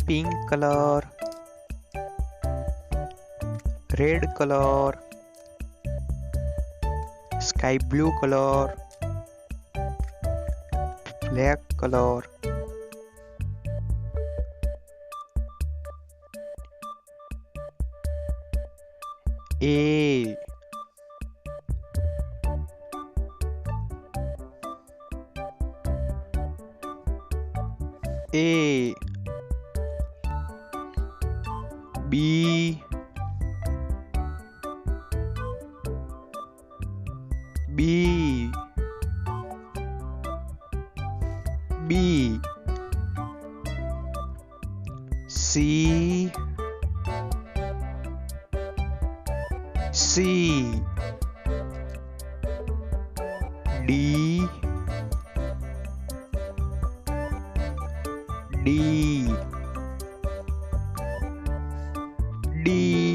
pink color, red color, sky blue color, black color. A A B B B C C D D D